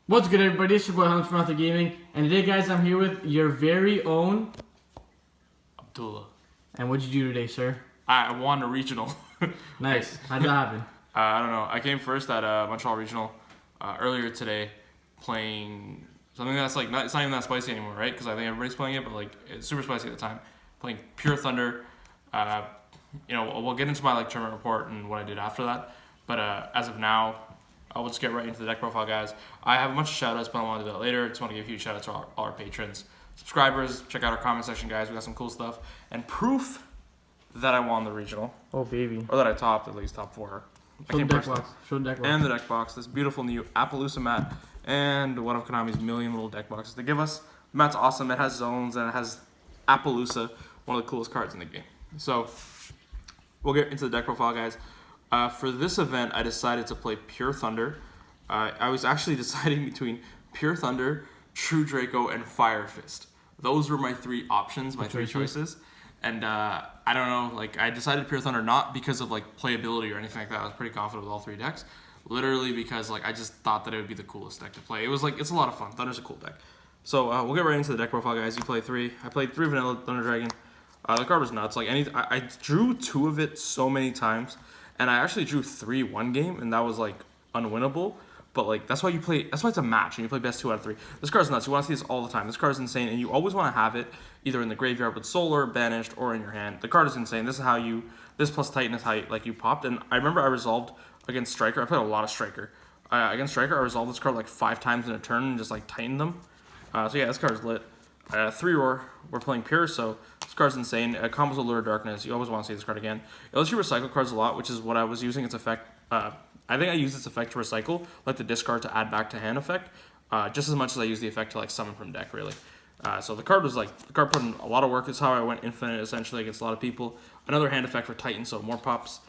What's good, everybody? It's your boy Hans from Ather Gaming, and today, guys, I'm here with your very own Abdullah. And what'd you do today, sir? I won a regional. Nice. How'd that happen? I don't know. I came first at Montreal regional earlier today, playing something that's like it's not even that spicy anymore, right? Because I think everybody's playing it, but like it's super spicy at the time. Playing Pure Thunder. We'll get into my tournament report and what I did after that. But as of now, I'll just get right into the deck profile, guys. I have a bunch of shoutouts, but I want to do that later. Just want to give a huge shout out to all our patrons, subscribers. Check out our comment section, guys. We got some cool stuff and proof that I won the regional. Oh, baby. Or that I topped, at least top 4. Show the deck box. Show the deck box. And the deck box. This beautiful new Appaloosa mat and one of Konami's million little deck boxes they give us. The mat's awesome. It has zones and it has Appaloosa, one of the coolest cards in the game. So we'll get into the deck profile, guys. For this event, I decided to play Pure Thunder. I was actually deciding between Pure Thunder, True Draco, and Fire Fist. Those were my 3 options, my 3 choices. And I don't know, I decided Pure Thunder not because of playability or anything like that. I was pretty confident with all 3 decks. Literally because I just thought that it would be the coolest deck to play. It was it's a lot of fun. Thunder's a cool deck. So we'll get right into the deck profile, guys. You play 3. I played 3 vanilla Thunder Dragon. The card was nuts. I drew 2 of it so many times. And I actually drew 3 one game, and that was unwinnable. But that's why you play. That's why it's a match, and you play best 2 out of 3. This card's nuts. You want to see this all the time. This card is insane, and you always want to have it either in the graveyard with Solar, banished, or in your hand. The card is insane. This is how you. This plus Titan is how you popped. And I remember I resolved against Striker. I played a lot of Striker. Against Striker, I resolved this card 5 times in a turn and just tightened them. So yeah, this card's lit. 3 roar. We're playing Pure, so this card's insane. Combos with Lure Darkness. You always want to see this card again. It lets you recycle cards a lot, which is what I was using its effect. I think I used its effect to recycle, the discard to add back to hand effect, just as much as I use the effect to summon from deck, really. So the card was the card put in a lot of work. It's how I went infinite essentially against a lot of people. Another hand effect for Titan, so more pops.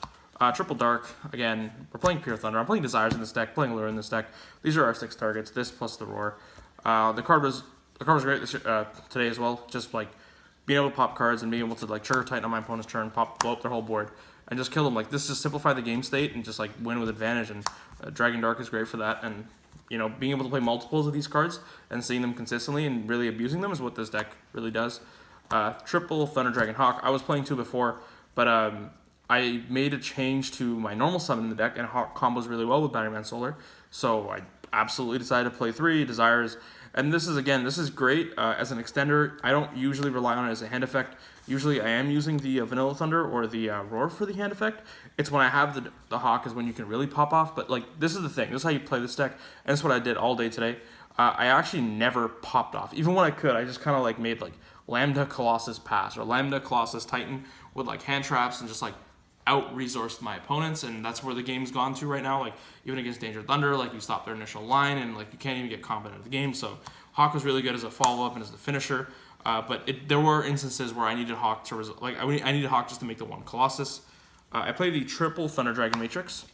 Triple Dark. Again, we're playing Pure Thunder. I'm playing Desires in this deck, playing Lure in this deck. These are our 6 targets. This plus the Roar. The card was great today as well. Just being able to pop cards and being able to trigger Titan on my opponent's turn, blow up their whole board, and just kill them. This just simplify the game state and just win with advantage. And Dragon Dark is great for that. And being able to play multiples of these cards and seeing them consistently and really abusing them is what this deck really does. Triple Thunder Dragon Hawk. I was playing 2 before, but I made a change to my normal summon in the deck, and Hawk combos really well with Battery Man Solar. So I absolutely decided to play 3 Desires. And this is great as an extender. I don't usually rely on it as a hand effect. Usually I am using the Vanilla Thunder or the Roar for the hand effect. It's when I have the Hawk is when you can really pop off. But this is the thing. This is how you play this deck. And that's what I did all day today. I actually never popped off. Even when I could, I just kind of made Lambda Colossus Pass or Lambda Colossus Titan with hand traps and just out-resourced my opponents, and that's where the game's gone to right now. Even against Danger Thunder, you stop their initial line, and you can't even get combat out of the game. So Hawk was really good as a follow-up and as the finisher. But there were instances where I needed Hawk to I needed Hawk just to make the 1 Colossus. I played the triple Thunder Dragon Matrix.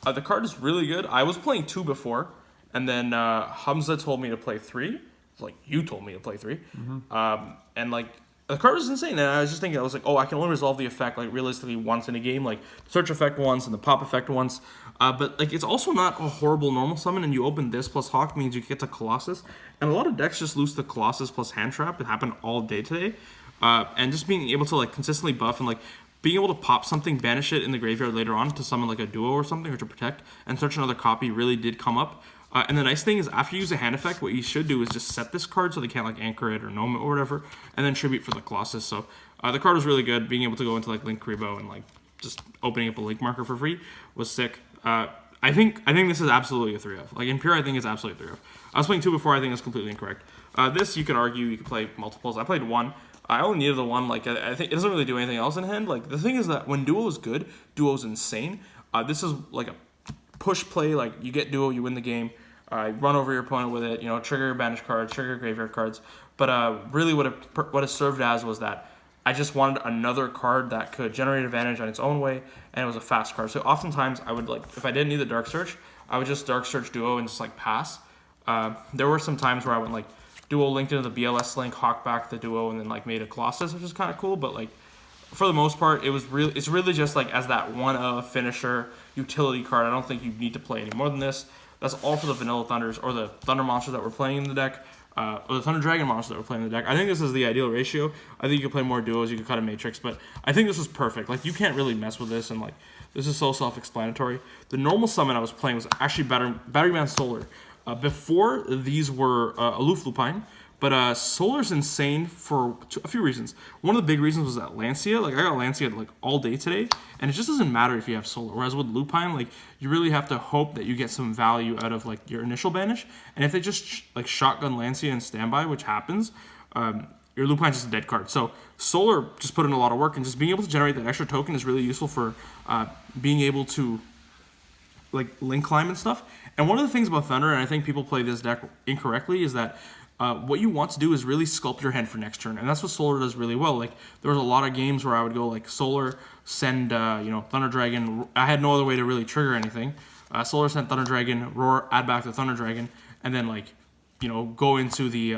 The card is really good. I was playing 2 before, and then Hamza told me to play 3. You told me to play 3. Mm-hmm. The card was insane, and I was just thinking, I can only resolve the effect, realistically once in a game, search effect once and the pop effect once, but, it's also not a horrible normal summon, and you open this plus Hawk means you get to Colossus, and a lot of decks just lose the Colossus plus Hand Trap. It happened all day today, and just being able to, consistently buff and, being able to pop something, banish it in the graveyard later on to summon, a duo or something, or to protect, and search another copy really did come up. And the nice thing is, after you use a hand effect, what you should do is just set this card so they can't anchor it or gnome it or whatever, and then tribute for the Colossus. So the card was really good. Being able to go into Link Kribo and just opening up a link marker for free was sick. I think this is absolutely a 3 of. In Pure, I think it's absolutely a 3 of. I was playing 2 before. I think it's completely incorrect. This you can argue you could play multiples. I played 1. I only needed the 1. I think it doesn't really do anything else in hand. The thing is that when Duo is good, Duo is insane. This is a push play. You get Duo, you win the game. Run over your opponent with it, trigger your banished cards, trigger your graveyard cards. But really what it served as was that I just wanted another card that could generate advantage on its own way, and it was a fast card. So oftentimes I would, if I didn't need the Dark Search, I would just Dark Search Duo and just, pass. There were some times where I went, Duo linked into the BLS link, Hawk back the Duo, and then, made a Colossus, which is kind of cool. But, for the most part, it's really just, as that one finisher utility card. I don't think you need to play any more than this. That's all for the Vanilla Thunders or the Thunder monsters that we're playing in the deck, or the Thunder Dragon monsters that we're playing in the deck. I think this is the ideal ratio. I think you could play more duos, you could cut a Matrix, but I think this was perfect. Like, you can't really mess with this, and like, this is so self-explanatory. The normal summon I was playing was actually Batteryman Solar. Before, these were Aloof Lupine, but Solar's insane for a few reasons. One of the big reasons was that Lancia. Like, I got Lancia like all day today, and it just doesn't matter if you have Solar. Whereas with Lupine, like, you really have to hope that you get some value out of like your initial banish. And if they just like shotgun Lancia and standby, which happens, your Lupine's just a dead card. So Solar just put in a lot of work, and just being able to generate that extra token is really useful for being able to like link climb and stuff. And one of the things about Thunder, and I think people play this deck incorrectly, is that what you want to do is really sculpt your hand for next turn, and that's what Solar does really well. Like, there was a lot of games where I would go like Solar, send Thunder Dragon. I had no other way to really trigger anything. Solar, send Thunder Dragon, roar, add back the Thunder Dragon, and then like go into the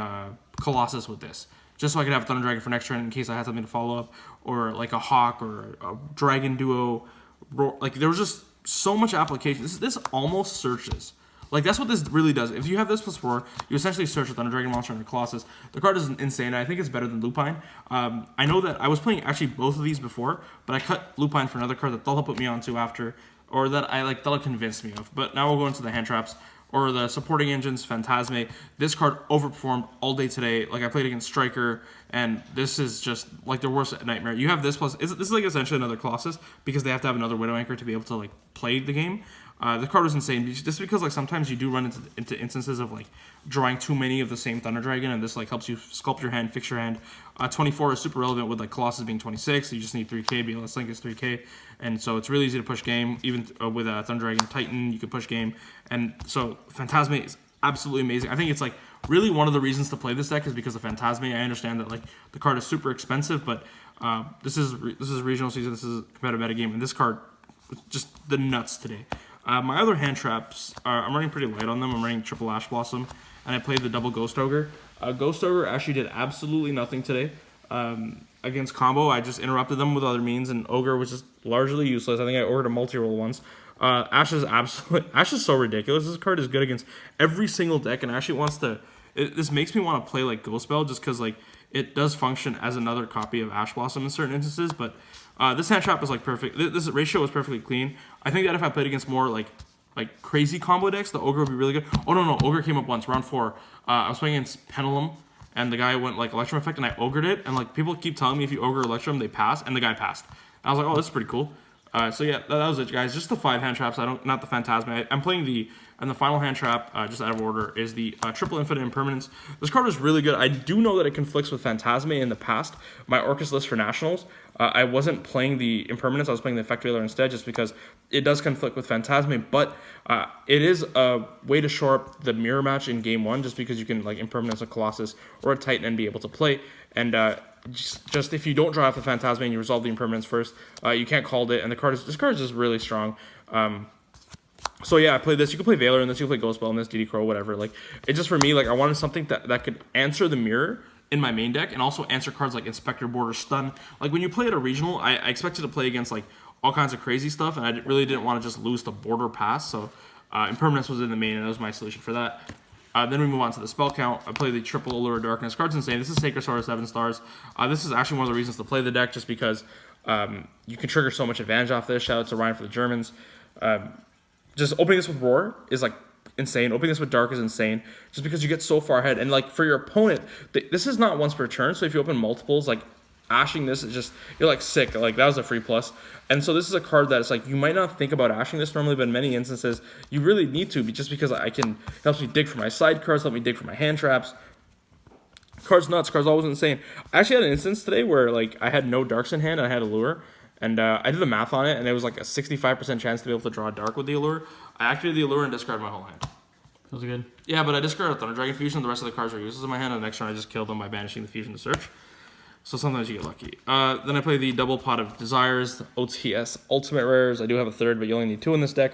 Colossus with this, just so I could have Thunder Dragon for next turn in case I had something to follow up, or like a Hawk or a Dragon duo. Like, there was just so much application. This almost searches. Like, that's what this really does. If you have this plus 4, you essentially search a Thunder Dragon monster and a Colossus. The card is insane. I think it's better than Lupine. I know that I was playing actually both of these before, but I cut Lupine for another card that Thella put me onto after, or that Thella convinced me of. But now we'll go into the hand traps or the supporting engines. Phantasme. This card overperformed all day today. Like, I played against Striker, and this is just like the worst nightmare. You have this plus, this is like essentially another Colossus because they have to have another Widow Anchor to be able to like play the game. The card was insane just because like sometimes you do run into instances of like drawing too many of the same Thunder Dragon, and this like helps you sculpt your hand, fix your hand. 24 is super relevant with like Colossus being 26. So you just need 3k. BLS Link is 3k, and so it's really easy to push game. Even with Thunder Dragon Titan, you can push game, and so Phantasme is absolutely amazing. I think it's like really one of the reasons to play this deck is because of Phantasme. I understand that like the card is super expensive, but this is regional season. This is a competitive meta game, and this card just the nuts today. My other hand traps, I'm running pretty light on them. I'm running triple Ash Blossom, and I played the double Ghost Ogre. Ghost Ogre actually did absolutely nothing today against combo. I just interrupted them with other means, and Ogre was just largely useless. I think I ordered a multi-roll once. Ash is so ridiculous. This card is good against every single deck, and actually wants to. This makes me want to play like Ghost Spell just because like it does function as another copy of Ash Blossom in certain instances, but. This hand trap is like perfect. This ratio is perfectly clean. I think that if I played against more like crazy combo decks, the Ogre would be really good. Oh no, Ogre came up once, round 4. I was playing against Pendulum, and the guy went like Electrum Effect, and I Ogred it, and like people keep telling me if you Ogre Electrum, they pass, and the guy passed. And I was like, oh, this is pretty cool. So yeah, that was it, guys. Just the 5 hand traps. Not the Phantasme. I'm playing and the final hand trap, just out of order, is the Triple Infinite Impermanence. This card is really good. I do know that it conflicts with Phantasme in the past. My Orcus list for Nationals, I wasn't playing the Impermanence. I was playing the Effect Veiler instead, just because it does conflict with Phantasme. But it is a way to shore up the mirror match in game 1, just because you can like Impermanence a Colossus or a Titan and be able to play. And just if you don't draw off the Phantasme and you resolve the Impermanence first, you can't call it. And this card is just really strong. So yeah, I played this. You can play Veiler in this. You can play Ghost Bell in this, DD Crow, whatever. Like, it's just for me. Like, I wanted something that could answer the mirror in my main deck, and also answer cards like Inspector, Border, Stun. Like, when you play at a regional, I expected to play against like all kinds of crazy stuff, and I really didn't want to just lose the Border pass. So Impermanence was in the main, and that was my solution for that. Then we move on to the spell count. I play the triple Allure of Darkness. Card's insane. This is Sacred Sword 7 stars. This is actually one of the reasons to play the deck, just because you can trigger so much advantage off this. Shout out to Ryan for the Germans. Just opening this with Roar is like insane. Opening this with Dark is insane, just because you get so far ahead. And like for your opponent, this is not once per turn. So if you open multiples, like ashing this is just, you're like sick. Like that was a free plus. And so this is a card that it's like you might not think about ashing this normally, but in many instances you really need to, just because it helps me dig for my side cards, help me dig for my hand traps. Card's nuts. Card's always insane. I actually had an instance today where like I had no darks in hand and I had Allure. And I did the math on it, and it was like a 65% chance to be able to draw a dark with the Allure. I activated the Allure and discarded my whole hand. Feels good. Yeah, but I discarded a Thunder Dragon Fusion. The rest of the cards are useless in my hand, and the next turn I just killed them by banishing the Fusion to search. So sometimes you get lucky. Then I play the double pot of Desires, the OTS Ultimate Rares. I do have a third, but you only need 2 in this deck.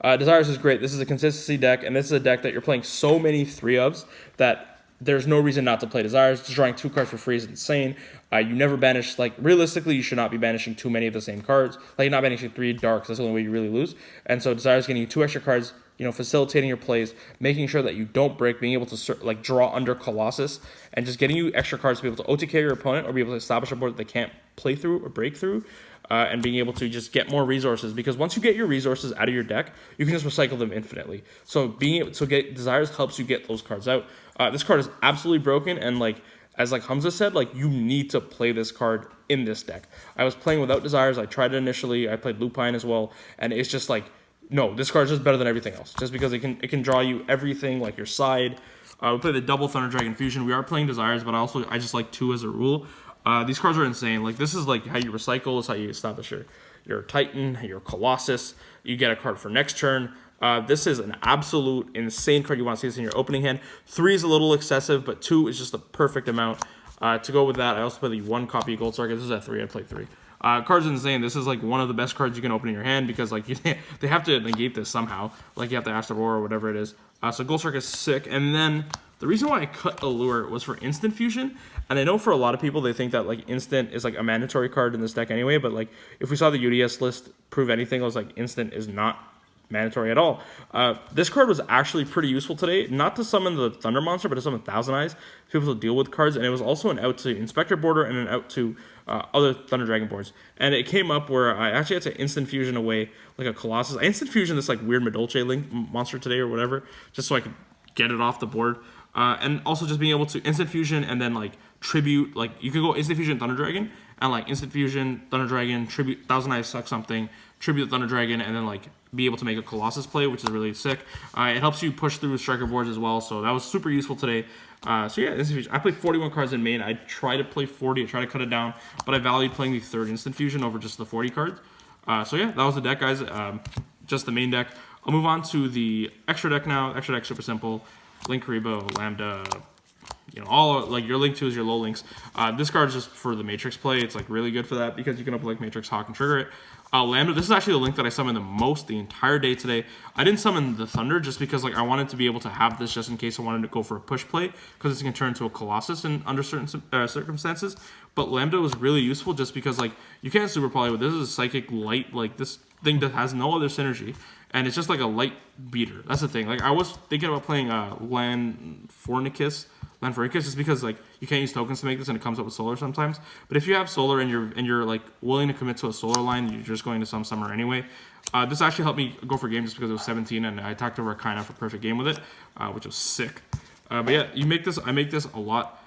Desires is great. This is a consistency deck, and this is a deck that you're playing so many 3-ofs that there's no reason not to play Desires. Just drawing 2 cards for free is insane. You never banish, like, realistically, you should not be banishing too many of the same cards. Like, you're not banishing 3 darks. That's the only way you really lose. And so Desires getting you 2 extra cards, facilitating your plays, making sure that you don't break, being able to, like, draw under Colossus, and just getting you extra cards to be able to OTK your opponent or be able to establish a board that they can't play through or break through. And being able to just get more resources, because once you get your resources out of your deck, you can just recycle them infinitely. So being able to get Desires helps you get those cards out. This card is absolutely broken, and as Hamza said, you need to play this card in this deck. I was playing without Desires. I tried it initially. I played Lupine as well, and it's just no, this card is just better than everything else, just because it can draw you everything, like your side. We play the double Thunder Dragon Fusion. We are playing Desires, but I just like 2 as a rule. These cards are insane. This is how you recycle. This is how you establish your Titan, your Colossus. You get a card for next turn. This is an absolute insane card. You want to see this in your opening hand. 3 is a little excessive, but 2 is just the perfect amount. To go with that, I also play the 1 copy of Gold Star. This is at 3. I play 3. Card's insane. This is one of the best cards you can open in your hand, because they have to negate this somehow. You have to Astral Roar or whatever it is. So Gold Star is sick. And then the reason why I cut Allure was for Instant Fusion. And I know for a lot of people, they think that Instant is a mandatory card in this deck anyway. But if we saw the UDS list prove anything, it was Instant is not mandatory at all. This card was actually pretty useful today, not to summon the Thunder Monster, but to summon Thousand Eyes, to be able to deal with cards, and it was also an out to Inspector border and an out to other Thunder Dragon boards. And it came up where I actually had to Instant Fusion away a Colossus. I Instant Fusion this weird Medolce Link monster today or whatever, just so I could get it off the board. And also just being able to Instant Fusion and then Tribute, you could go Instant Fusion Thunder Dragon and Instant Fusion Thunder Dragon, Tribute Thousand Eyes suck something, Tribute Thunder Dragon, and then be able to make a Colossus play, which is really sick. It helps you push through striker boards as well, so that was super useful today. So yeah, Instant Fusion. I played 41 cards in main. I try to play 40. I try to cut it down, but I valued playing the 3rd Instant Fusion over just the 40 cards. So yeah, that was the deck, guys. Just the main deck. I'll move on to the extra deck now. Extra deck, super simple. Link Karibo, Lambda, all your Link 2 is your low links. This card is just for the Matrix play. It's really good for that, because you can up Matrix Hawk and trigger it. Lambda, this is actually the link that I summoned the most the entire day today. I didn't summon the Thunder just because I wanted to be able to have this just in case I wanted to go for a push play, because it's going to turn into a Colossus under certain circumstances. But Lambda was really useful just because you can't super poly with this. Is a Psychic Light, this thing that has no other synergy, and it's just a light beater. That's the thing. I was thinking about playing Lanfornicus just because you can't use tokens to make this, and it comes up with solar sometimes. But if you have solar and you're willing to commit to a solar line, you're just going to some summer anyway. This actually helped me go for game just because it was 17, and I attacked over Akaina for perfect game with it, which was sick. But yeah, I make this a lot.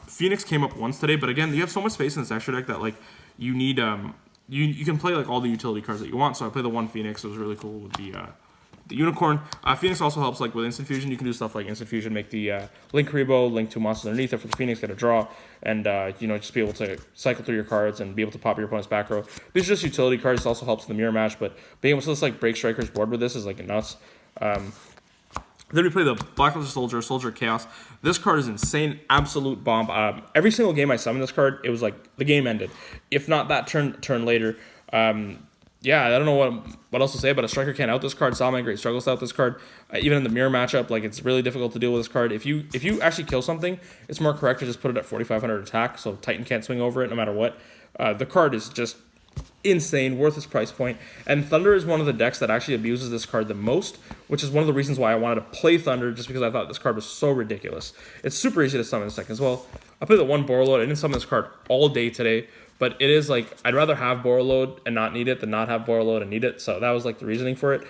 Phoenix came up once today, but again, you have so much space in this extra deck that you need you can play all the utility cards that you want. So I play the 1 Phoenix. It was really cool with the Unicorn. Phoenix also helps with Instant Fusion. You can do stuff like Instant Fusion, make the Link Karibo, link 2 monsters underneath it for the Phoenix, get a draw, and just be able to cycle through your cards and be able to pop your opponent's back row. These are just utility cards. This also helps in the mirror match, but being able to just break Striker's board with this is nuts. Then we play the Blackluster Soldier Chaos. This card is insane, absolute bomb. Every single game I summoned this card, it was the game ended. If not that turn later. Yeah, I don't know what else to say, but a striker can't out this card. Salman Great struggles to out this card. Even in the mirror matchup, it's really difficult to deal with this card. If you actually kill something, it's more correct to just put it at 4,500 attack, so Titan can't swing over it no matter what. The card is just insane, worth its price point. And Thunder is one of the decks that actually abuses this card the most, which is one of the reasons why I wanted to play Thunder, just because I thought this card was so ridiculous. It's super easy to summon this deck as well. I played the 1 Borreload. I didn't summon this card all day today, but it is I'd rather have Borreload and not need it than not have Borreload and need it. So that was the reasoning for it.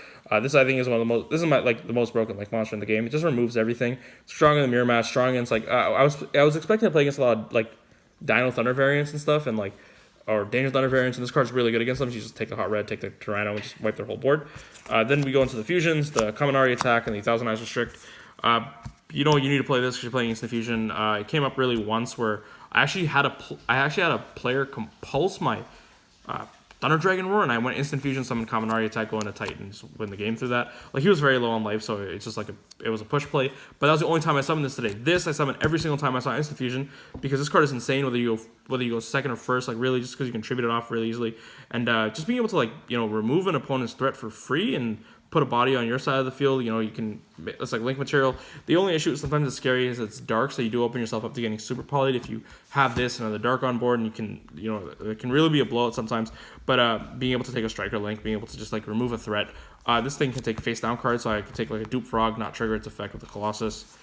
This I think is one of the most. This is my the most broken monster in the game. It just removes everything. Strong in the mirror match. Strong against I was expecting to play against a lot of Dino Thunder variants and stuff, and or Dangerous Thunder variants, and this card's really good against them. You just take the Hot Red, take the Tyranno, and just wipe their whole board. Then we go into the fusions, the Kaminari attack, and the Thousand Eyes Restrict. You need to play this because you're playing Instant Fusion. It came up really once where I actually had a player compulse my Thunder Dragon Roar, and I went Instant Fusion, summon Kaminari attack, go into Titans, win the game through that. He was very low on life, so it's just it was a push play. But that was the only time I summoned this today. This I summon every single time I saw Instant Fusion, because this card is insane whether you go second or first, really just because you can tribute it off really easily. And just being able to remove an opponent's threat for free and put a body on your side of the field. You know, you can, it's like link material. The only issue is sometimes it's scary is it's dark, so you do open yourself up to getting super polyed if you have this and the dark on board, and you can, you know, it can really be a blowout sometimes. But being able to take a striker link, being able to just like remove a threat. This thing can take face down cards, so I can take like a dupe frog, not trigger its effect with the Colossus.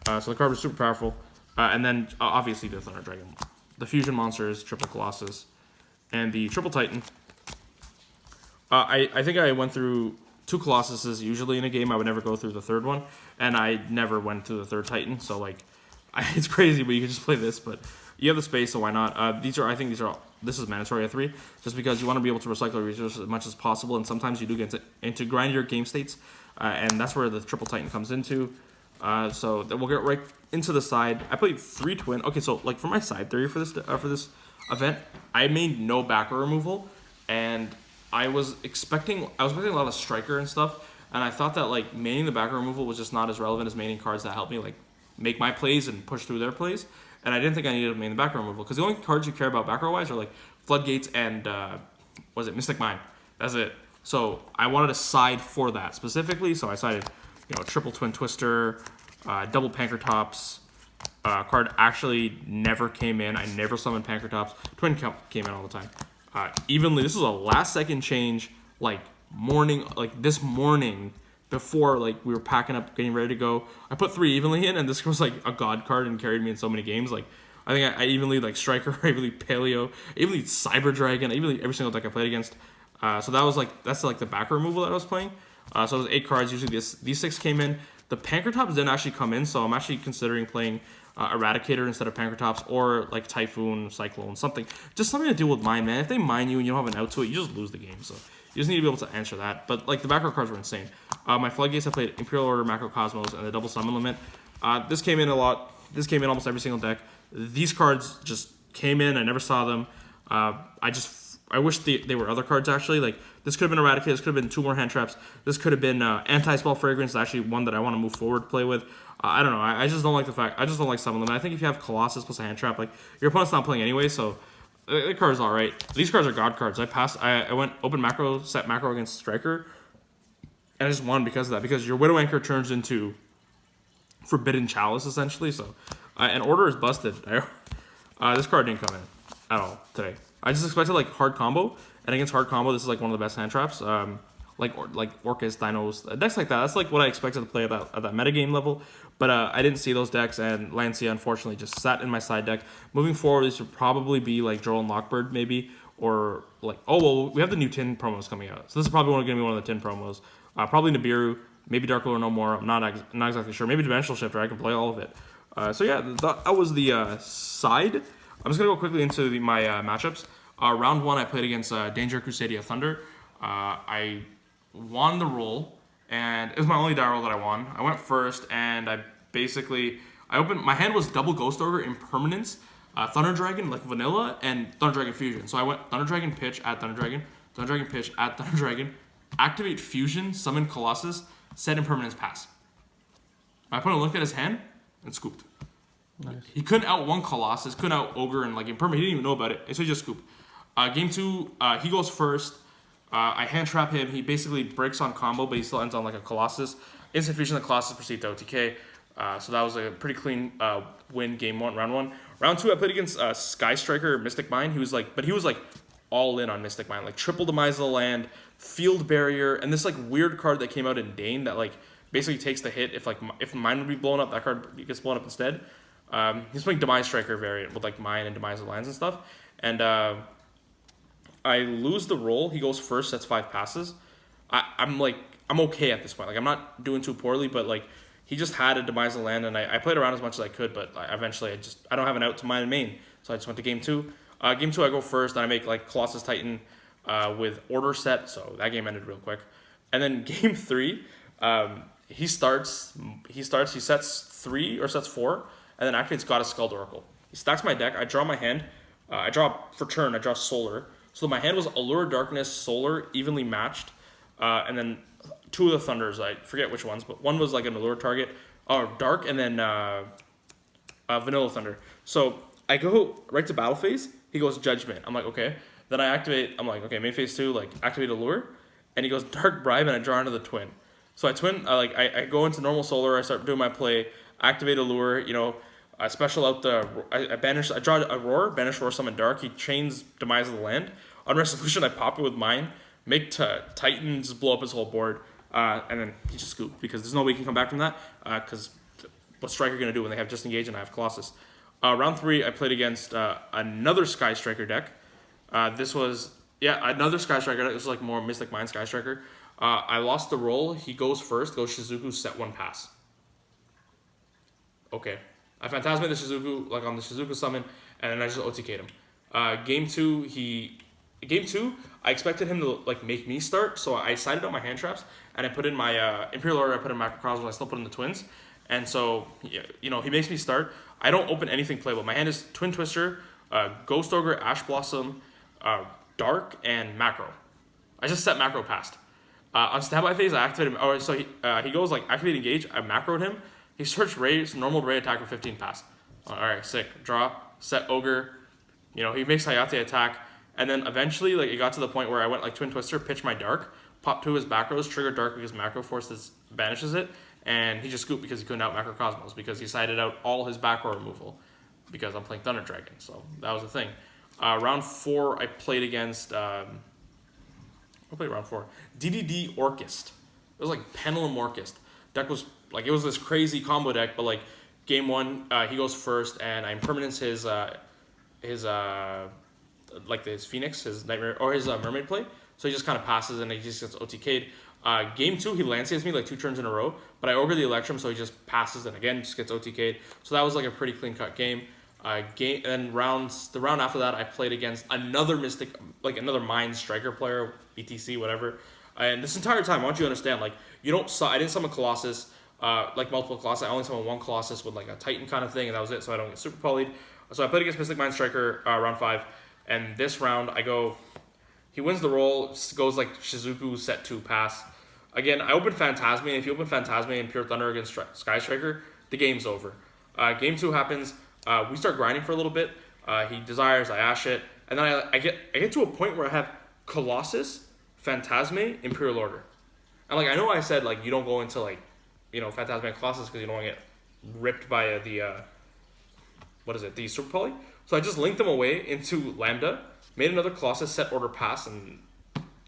So the card was super powerful. And then obviously the Thunder Dragon. The fusion monsters, triple Colossus, and the triple Titan. I think I went through 2 Colossuses usually in a game. I would never go through the third one, and I never went through the third Titan. So like, it's crazy, but you can just play this. But you have the space, so why not? This is mandatory at 3, just because you want to be able to recycle resources as much as possible, and sometimes you do get into grindier game states, and that's where the triple Titan comes into. So we'll get right into the side. I played 3 twin. Okay, so like for my side theory for this event, I made no backer removal, and I was expecting a lot of striker and stuff, and I thought that like maining the backer removal was just not as relevant as maining cards that help me like make my plays and push through their plays. And I didn't think I needed to main the backer removal because the only cards you care about backer wise are like Floodgates and Mystic Mine. That's it. So I wanted to side for that specifically. So I sided, you know, triple twin twister, double Pankratops. Card actually never came in. I never summoned Pankratops. Twin came in all the time. Evenly, this was a last second change, like this morning before like we were packing up, getting ready to go. I put 3 evenly in, and this was like a god card and carried me in so many games. Like I think I evenly like Striker, evenly Paleo, evenly Cyber Dragon, evenly every single deck I played against. So that's like the backer removal that I was playing. So it was 8 cards. Usually these 6 came in. The Pankratops didn't actually come in, so I'm actually considering playing Eradicator instead of Pankratops, or like Typhoon, Cyclone, something. Just something to deal with mine, man. If they mine you and you don't have an out to it, you just lose the game. So you just need to be able to answer that. But like the backer cards were insane. My Floodgates, I played Imperial Order, Macrocosmos, and the double summon limit. This came in a lot. This came in almost every single deck. These cards just came in. I never saw them. I wish they were other cards actually. Like this could have been Eradicator. This could have been 2 more hand traps. This could have been Anti-Spell Fragrance. Actually, one that I want to move forward to play with. I don't know. I just don't like the fact. I just don't like some of them. I think if you have Colossus plus a hand trap, like your opponent's not playing anyway, so the card is all right. These cards are god cards. I went open macro, set macro against Striker, and I just won because of that. Because your Widow Anchor turns into Forbidden Chalice essentially. So, and Order is busted. This card didn't come in at all today. I just expected like hard combo, and against hard combo, this is like one of the best hand traps. Like Orcus, Dinos, decks like that. That's like what I expected to play at that metagame level. But I didn't see those decks, and Lancia unfortunately just sat in my side deck. Moving forward, this would probably be like Joel and Lockbird maybe, or like, oh well, we have the new tin promos coming out. So this is probably going to be one of the tin promos. Probably Nibiru, maybe Dark Lord No More. I'm not exactly sure. Maybe Dimensional Shifter. I can play all of it. So yeah, that was the side. I'm just going to go quickly into my matchups. Round 1, I played against Danger Crusadia Thunder. I won the roll, and it was my only die roll that I won. I went first, and I opened, my hand was double Ghost Ogre Impermanence, Thunder Dragon, like vanilla, and Thunder Dragon Fusion. So I went Thunder Dragon Pitch at Thunder Dragon, Thunder Dragon Pitch at Thunder Dragon, activate Fusion, summon Colossus, set Impermanence, pass. My opponent looked at his hand and scooped. Nice. He couldn't out one Colossus, couldn't out Ogre and like Impermanence. He didn't even know about it, so he just scooped. Game 2, he goes first. I hand trap him. He basically breaks on combo, but he still ends on like a Colossus. Instant Fusion, the Colossus proceed to OTK. So that was a pretty clean win. Game 1, round 1. Round 2, I played against Sky Striker, Mystic Mine. He was like all in on Mystic Mine, like triple demise of the land, field barrier, and this like weird card that came out in Dane that like basically takes the hit if mine would be blown up, that card gets blown up instead. He's playing Demise Striker variant with like mine and demise of lands and stuff, and I lose the roll. He goes first, sets 5 passes. I'm okay at this point. Like I'm not doing too poorly, but like he just had a demise of land, and I played around as much as I could, but eventually I don't have an out to mine and main, so I just went to game 2. Game 2 I go first, and I make like Colossus Titan with order set, so that game ended real quick. And then game 3, he sets 3 or sets 4, and then activates Goddess Skull Oracle. He stacks my deck. I draw my hand. I draw for turn. I draw Solar. So my hand was Allure, Darkness, Solar, evenly matched, and then 2 of the Thunders. I forget which ones, but one was like an Allure target, or Dark, and then Vanilla Thunder. So I go right to battle phase. He goes Judgment. I'm like, okay. Then I activate. I'm like, okay, main phase 2, like activate Allure, and he goes Dark Bribe, and I draw into the twin. So I go into normal solar, I start doing my play, activate a lure, I special out I draw a roar, banish roar, summon dark, he chains Demise of the land. On resolution, I pop it with mine, make Titans blow up his whole board, and then he just scoop, because there's no way he can come back from that, because what's Striker going to do when they have Disengage and I have Colossus? Round 3, I played against another Sky Striker deck. This was, another Sky Striker deck. This was like more Mystic Mind Sky Striker. I lost the roll. He goes first, goes Shizuku, set 1 pass. Okay. I Phantasmate the Shizuku, like on the Shizuku summon, and then I just OTK'd him. Game 2, I expected him to like make me start, so I sided out my hand traps, and I put in my Imperial Order, I put in Macrocosmos, I still put in the Twins, and so, he makes me start. I don't open anything playable. My hand is Twin Twister, Ghost Ogre, Ash Blossom, Dark, and Macro. I just set Macro past. On standby phase, I activated him. So he goes like activate engage. I macroed him. He searched Ray, normal Ray attack for 15 pass. Alright, sick. Draw, set Ogre. He makes Hayate attack. And then eventually, like, it got to the point where I went like Twin Twister, pitch my Dark, pop 2 his back rows, trigger Dark because Macro Force banishes it, and he just scooped because he couldn't out Macro Cosmos because he sided out all his back row removal because I'm playing Thunder Dragon. So that was the thing. Round 4, I played against. I played round 4. DDD Orchist. It was like Pendulum Orchist. Deck was like, it was this crazy combo deck, but like game 1, he goes first, and I impermanence his Phoenix, his Nightmare, or his Mermaid play. So he just kind of passes and he just gets OTK'd. Game 2, he Lanciers me like 2 turns in a row, but I Ogre the Electrum, so he just passes and again just gets OTK'd. So that was like a pretty clean cut game. And then the round after that, I played against another another Mind Striker player, BTC, whatever. And this entire time, I want you to understand, like, I didn't summon Colossus, like multiple Colossus. I only summoned 1 Colossus with like a Titan kind of thing, and that was it, so I don't get super polyed. So I played against Mystic Mind Striker round 5, and this round he wins the roll, goes like Shizuku, set 2 pass. Again, I open Phantasme, and if you open Phantasme and Pure Thunder against Sky Striker, the game's over. Game 2 happens. We start grinding for a little bit. He desires, I ash it, and then I get to a point where I have Colossus, Phantasme, Imperial Order, and like I know I said like you don't go into like Phantasme and Colossus because you don't want to get ripped by the Super Poly. So I just linked them away into Lambda, made another Colossus, set Order pass, and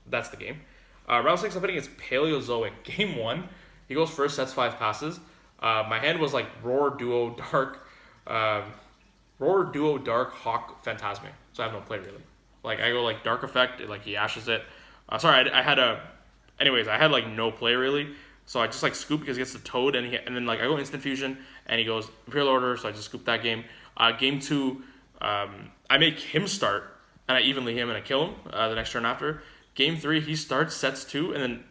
that's the game. Round 6, I'm playing against Paleozoic. Game 1, he goes first, sets 5 passes. My hand was like Roar, Duo, Dark, Hawk, Phantasme. So I have no play really. Like I go like Dark Effect, like he ashes it. I had like no play really. So I just like scoop because he gets the Toad, and then like I go Instant Fusion, and he goes Imperial Order, so I just scoop that game. Game 2, I make him start, and I evenly him, and I kill him the next turn after. Game 3, he starts, sets 2, and then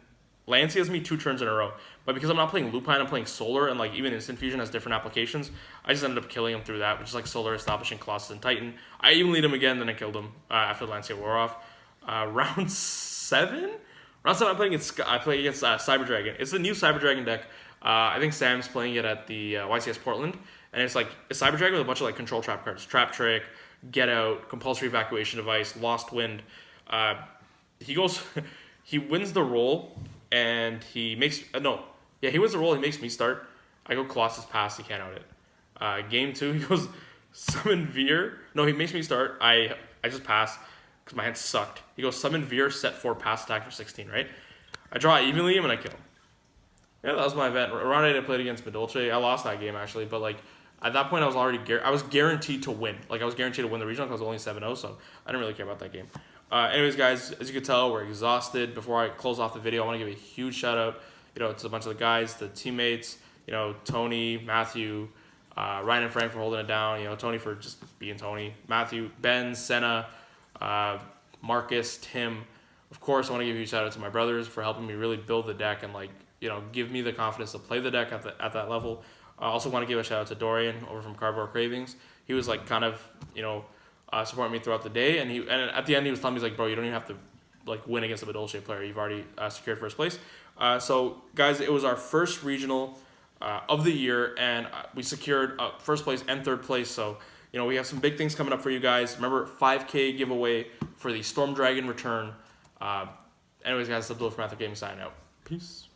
Lanciers me 2 turns in a row. But because I'm not playing Lupine, I'm playing Solar, and like even Instant Fusion has different applications, I just ended up killing him through that, which is like Solar, establishing Colossus and Titan. I even lead him again, then I killed him after the Lancier wore off. Round 7, I play against Cyber Dragon. It's the new Cyber Dragon deck. I think Sam's playing it at the YCS Portland, and it's like a Cyber Dragon with a bunch of like control trap cards: Trap Trick, Get Out, Compulsory Evacuation Device, Lost Wind. He wins the roll, and he makes he wins the roll. He makes me start. I go Colossus pass. He can't out it. Game 2, he goes Summon Veer. No, he makes me start. I just pass because my hand sucked. He goes Summon Veer, set 4 pass attack for 16. Right. I draw evenly him and I kill him. Yeah, that was my event. Round 8, I played against Medolce. I lost that game actually, but like at that point, I was guaranteed to win. Like I was guaranteed to win the regional because I was only 7-0, so I didn't really care about that game. Anyways, guys, as you can tell, we're exhausted. Before I close off the video, I want to give a huge shout out, to a bunch of the guys, the teammates, Tony, Matthew, Ryan and Frank for holding it down. Tony for just being Tony, Matthew, Ben, Senna, Marcus, Tim. Of course, I want to give a huge shout out to my brothers for helping me really build the deck and give me the confidence to play the deck at that level. I also want to give a shout out to Dorian over from Cardboard Cravings. He was like kind of supporting me throughout the day, and at the end he was telling me, he's like, bro, you don't even have to like win against a Medolce player. You've already secured first place. So guys, it was our first regional of the year, and we secured first place and third place. So we have some big things coming up for you guys. Remember, 5K giveaway for the Storm Dragon return. anyways, guys, Abdullah from Ather Gaming signing out. Peace.